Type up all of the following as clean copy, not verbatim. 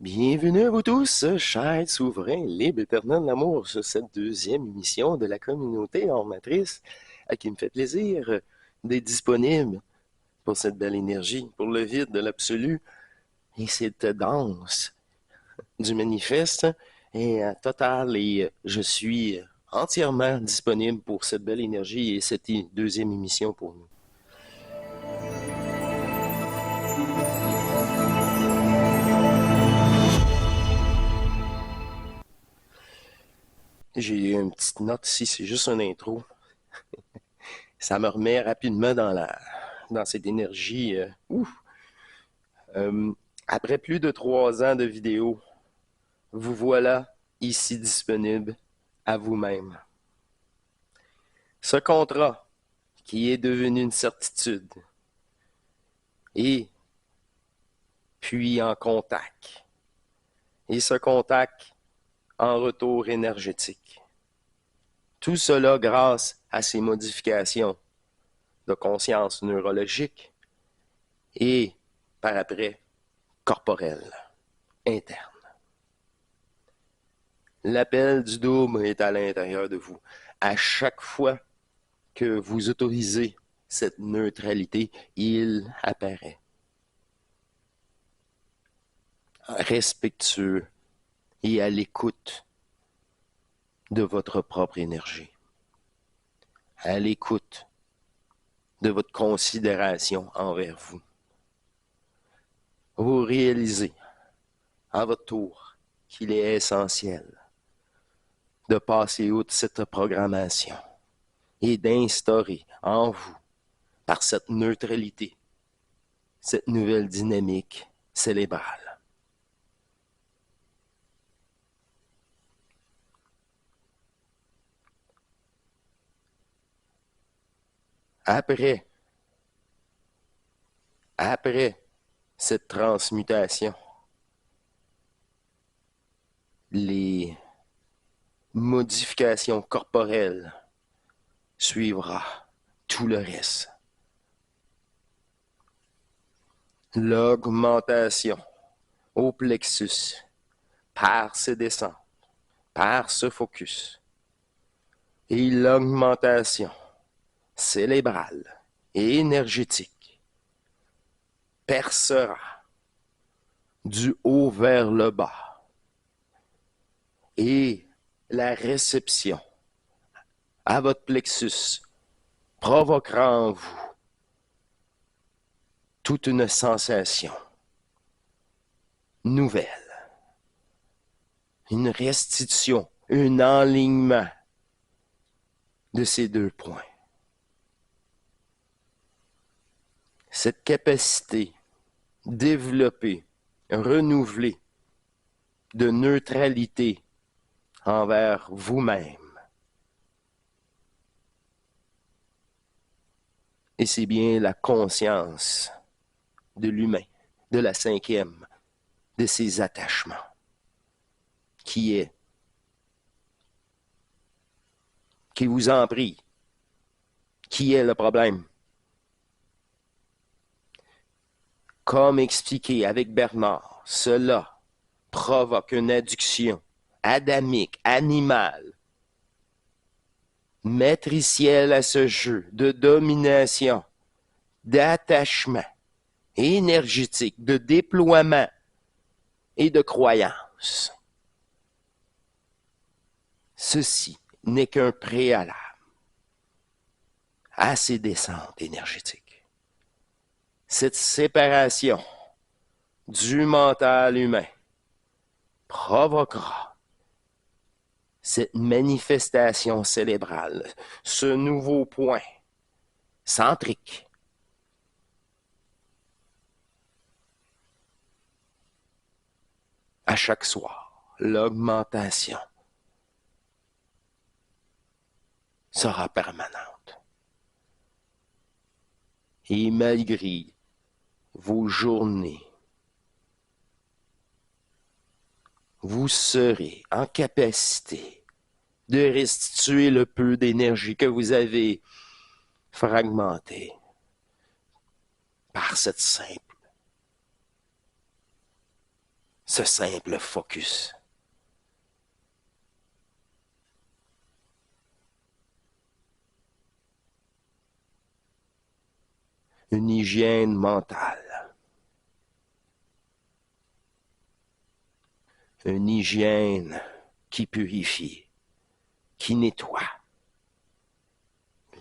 Bienvenue à vous tous, chers souverains libres éternels d'amour, sur cette deuxième émission de la communauté hors matrice, à qui me fait plaisir d'être disponible pour cette belle énergie, pour le vide de l'absolu et cette danse du manifeste est totale et je suis entièrement disponible pour cette belle énergie et cette deuxième émission pour nous. J'ai une petite note ici, c'est juste une intro. Ça me remet rapidement dans cette énergie. Euh, Après plus de 3 ans de vidéos, vous voilà ici disponible à vous-même. Ce contrat qui est devenu une certitude et puis en contact. Et ce contact en retour énergétique. Tout cela grâce à ces modifications de conscience neurologique et, par après, corporelle, interne. L'appel du double est à l'intérieur de vous. À chaque fois que vous autorisez cette neutralité, il apparaît. Respectueux et à l'écoute de votre propre énergie. À l'écoute de votre considération envers vous. Vous réalisez à votre tour qu'il est essentiel de passer outre cette programmation et d'instaurer en vous, par cette neutralité, cette nouvelle dynamique cérébrale. Après cette transmutation, les modifications corporelles suivra tout le reste. L'augmentation au plexus par ces descentes, par ce focus, et l'augmentation cérébrale et énergétique percera du haut vers le bas et la réception à votre plexus provoquera en vous toute une sensation nouvelle, une restitution, un enlignement de ces deux points. Cette capacité développée, renouvelée de neutralité envers vous-même. Et c'est bien la conscience de l'humain, de la cinquième, de ses attachements, qui vous en prie, qui est le problème. Comme expliqué avec Bernard, cela provoque une adduction adamique, animale, matricielle à ce jeu de domination, d'attachement énergétique, de déploiement et de croyance. Ceci n'est qu'un préalable à ces descentes énergétiques. Cette séparation du mental humain provoquera cette manifestation cérébrale, ce nouveau point centrique. À chaque soir, l'augmentation sera permanente. Et malgré vos journées, vous serez en capacité de restituer le peu d'énergie que vous avez fragmenté par cette simple ce simple focus. Une hygiène mentale. Une hygiène qui purifie, qui nettoie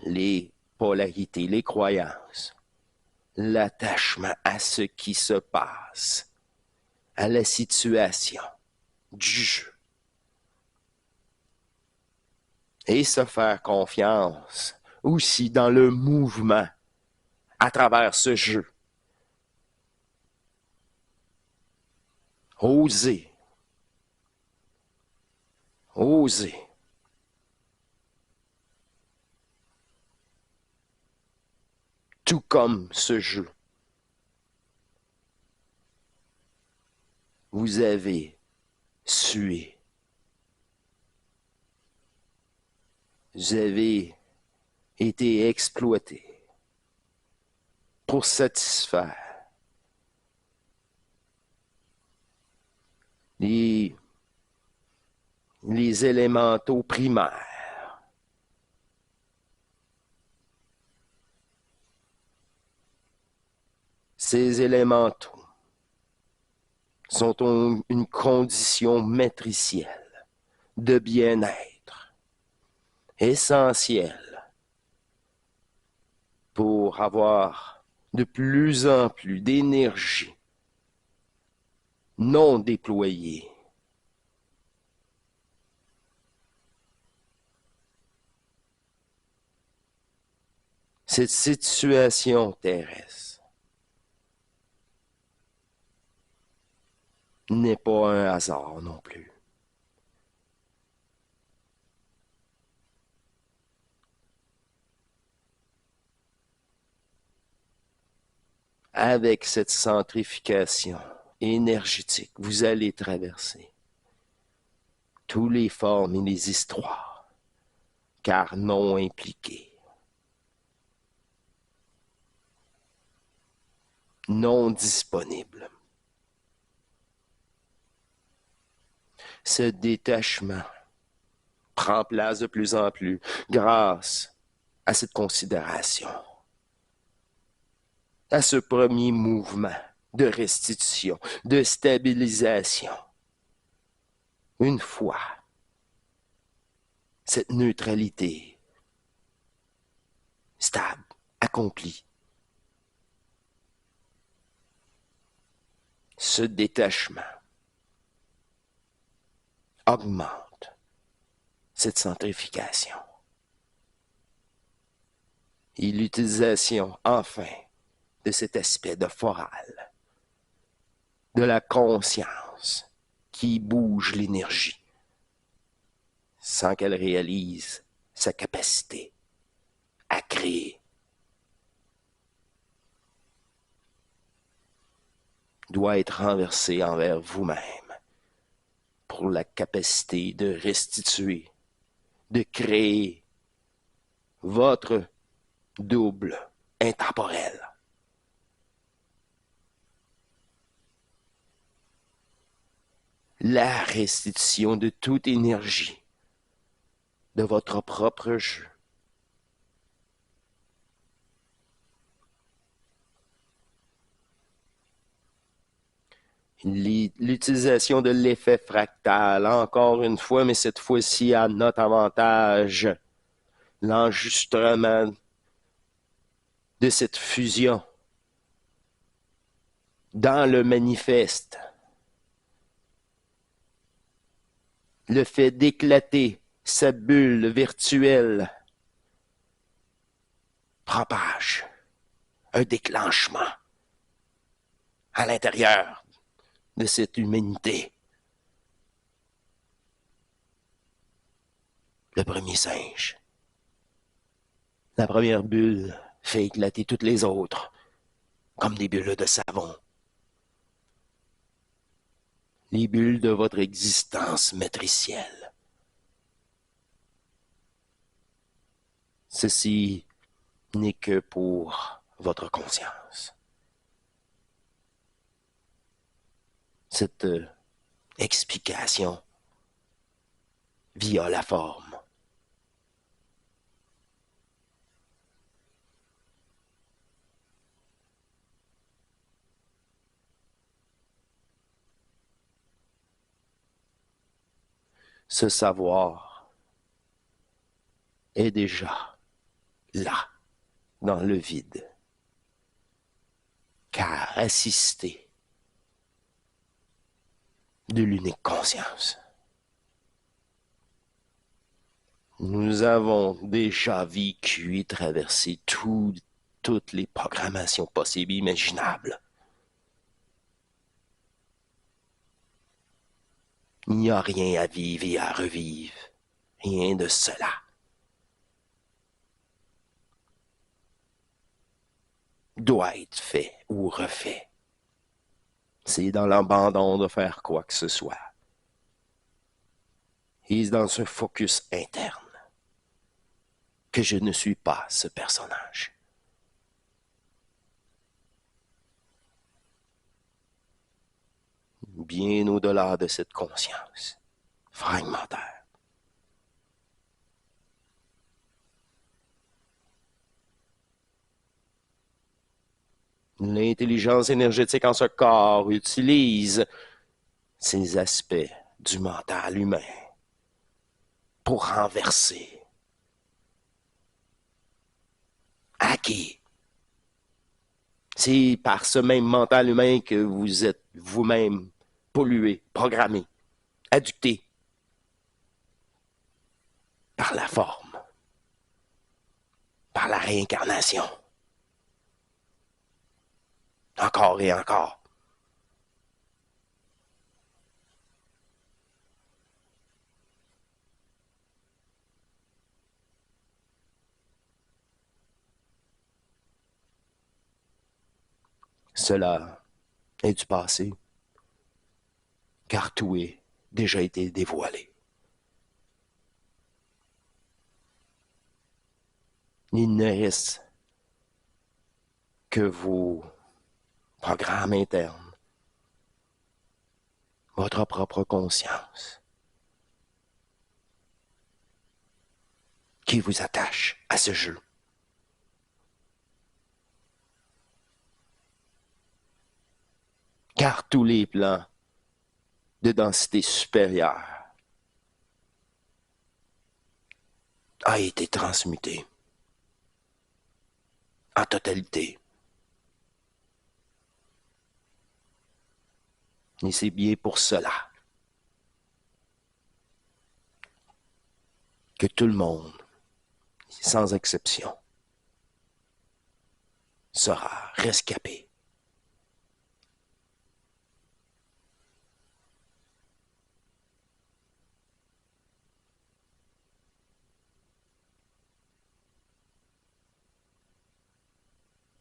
les polarités, les croyances, l'attachement à ce qui se passe, à la situation, du jeu. Et se faire confiance aussi dans le mouvement à travers ce jeu. Oser. Oser. Tout comme ce jeu. Vous avez sué. Vous avez été exploité pour satisfaire les élémentaux primaires. Ces élémentaux sont une condition matricielle de bien-être, essentielle pour avoir de plus en plus d'énergie non déployée. Cette situation terrestre n'est pas un hasard non plus. Avec cette centrification énergétique, vous allez traverser toutes les formes et les histoires, car non impliquées, non disponibles. Ce détachement prend place de plus en plus grâce à cette considération, à ce premier mouvement de restitution, de stabilisation. Une fois cette neutralité stable, accomplie, ce détachement augmente cette centrification et l'utilisation enfin de cet aspect de foral, de la conscience qui bouge l'énergie sans qu'elle réalise sa capacité à créer, doit être renversée envers vous-même pour la capacité de restituer, de créer votre double intemporel. La restitution de toute énergie de votre propre jeu. L'utilisation de l'effet fractal, encore une fois, mais cette fois-ci à notre avantage. L'enregistrement de cette fusion dans le manifeste. Le fait d'éclater sa bulle virtuelle propage un déclenchement à l'intérieur de cette humanité. Le premier singe. La première bulle fait éclater toutes les autres, comme des bulles de savon. Les bulles de votre existence matricielle. Ceci n'est que pour votre conscience. Cette explication via la forme. Ce savoir est déjà là, dans le vide, car assisté de l'unique conscience. Nous avons déjà vécu et traversé toutes les programmations possibles et imaginables. Il n'y a rien à vivre et à revivre, rien de cela. Doit être fait ou refait. C'est dans l'abandon de faire quoi que ce soit. Et dans ce focus interne que je ne suis pas ce personnage. Bien au-delà de cette conscience fragmentaire. L'intelligence énergétique en ce corps utilise ces aspects du mental humain pour renverser, hacker. C'est par ce même mental humain que vous êtes vous-même pollué, programmé, adducté par la forme, par la réincarnation. Encore et encore. Cela est du passé, car tout est déjà été dévoilé. Il ne reste que vos programmes internes, votre propre conscience, qui vous attache à ce jeu. Car tous les plans de densité supérieure a été transmuté en totalité. Et c'est bien pour cela que tout le monde, sans exception, sera rescapé.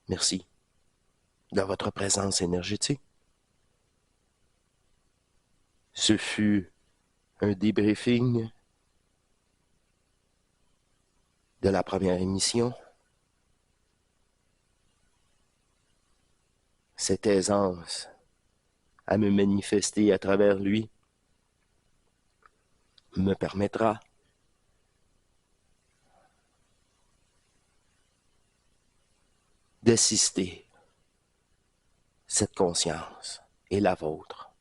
Merci de votre présence énergétique. Ce fut un débriefing de la première émission. Cette aisance à me manifester à travers lui me permettra d'assister cette conscience et la vôtre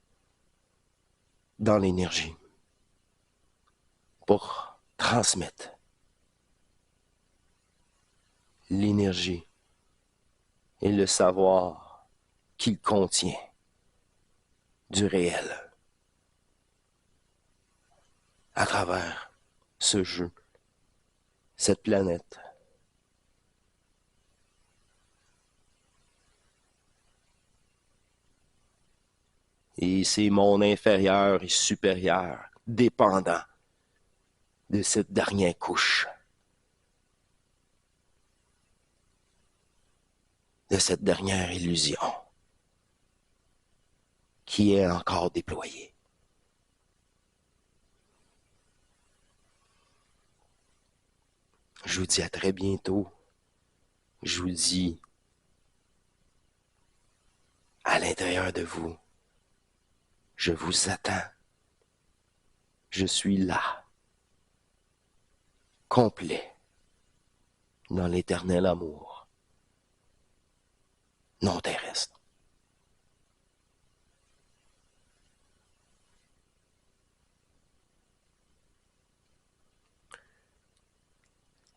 dans l'énergie pour transmettre l'énergie et le savoir qu'il contient du réel à travers ce jeu, cette planète. Et c'est mon inférieur et supérieur, dépendant de cette dernière couche, de cette dernière illusion qui est encore déployée. Je vous dis à très bientôt. Je vous dis à l'intérieur de vous, je vous attends Je suis là, complet, dans l'éternel amour, non terrestre.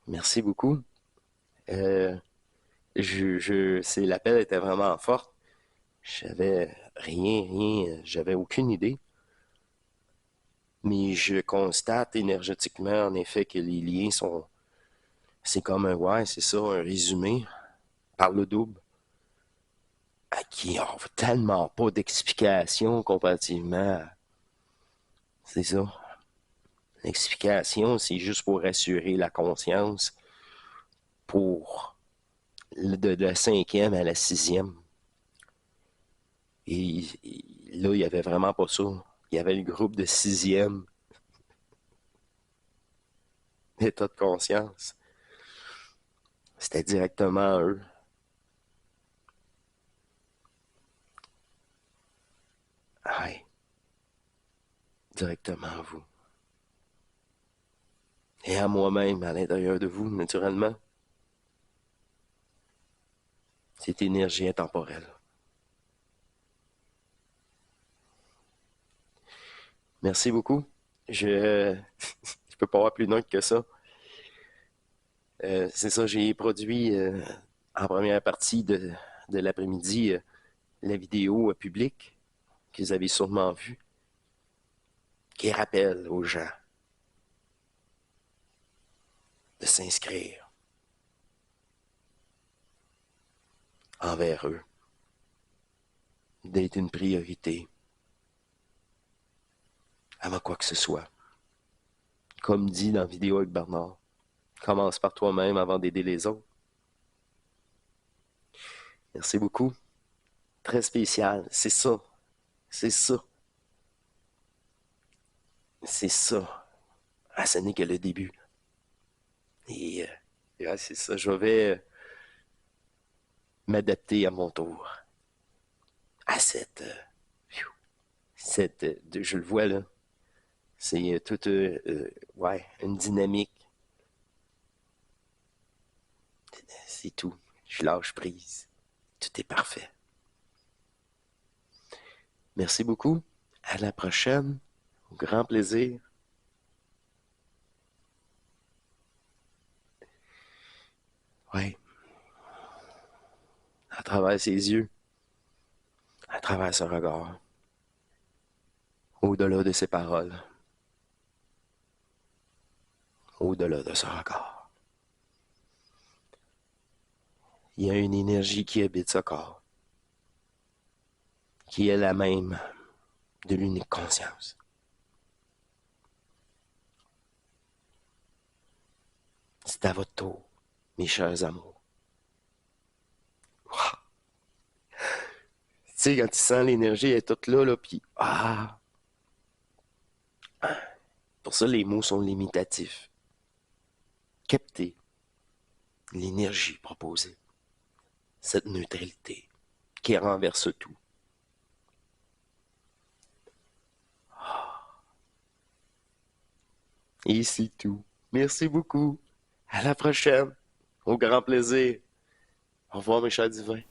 Merci beaucoup. Euh, l'appel était vraiment fort. J'avais rien, j'avais aucune idée. Mais je constate énergétiquement, en effet, que les liens sont, c'est comme ouais, c'est ça, un résumé par le double, à qui n'ont tellement pas d'explication comparativement c'est ça. L'explication, c'est juste pour rassurer la conscience pour de la cinquième à la sixième. Là, il n'y avait vraiment pas ça. Il y avait le groupe de sixième état de conscience. C'était directement eux. Ouais, directement à vous. Et à moi-même, à l'intérieur de vous, naturellement. Cette énergie intemporelle. Merci beaucoup. Je peux pas avoir plus neutre que ça. C'est ça, j'ai produit en première partie de l'après-midi la vidéo publique que vous avez sûrement vue, qui rappelle aux gens de s'inscrire envers eux, d'être une priorité avant quoi que ce soit. Comme dit dans la vidéo avec Bernard, commence par toi-même avant d'aider les autres. Merci beaucoup. Très spécial. C'est ça. C'est ça. C'est ça. Ah, ce n'est que le début. Et ouais, c'est ça. Je vais m'adapter à mon tour à je le vois là. C'est toute, ouais, une dynamique. C'est tout. Je lâche prise. Tout est parfait. Merci beaucoup. À la prochaine. Au grand plaisir. Ouais. À travers ses yeux. À travers ce regard. Au-delà de ses paroles. Au-delà de ce regard. Il y a une énergie qui habite ce corps. Qui est la même de l'unique conscience. C'est à votre tour, mes chers amours. Wow. Tu sais, quand tu sens l'énergie, elle est toute là, puis pour ça, les mots sont limitatifs. Capter l'énergie proposée, cette neutralité qui renverse tout. Et c'est tout. Merci beaucoup. À la prochaine. Au grand plaisir. Au revoir, mes chers divins.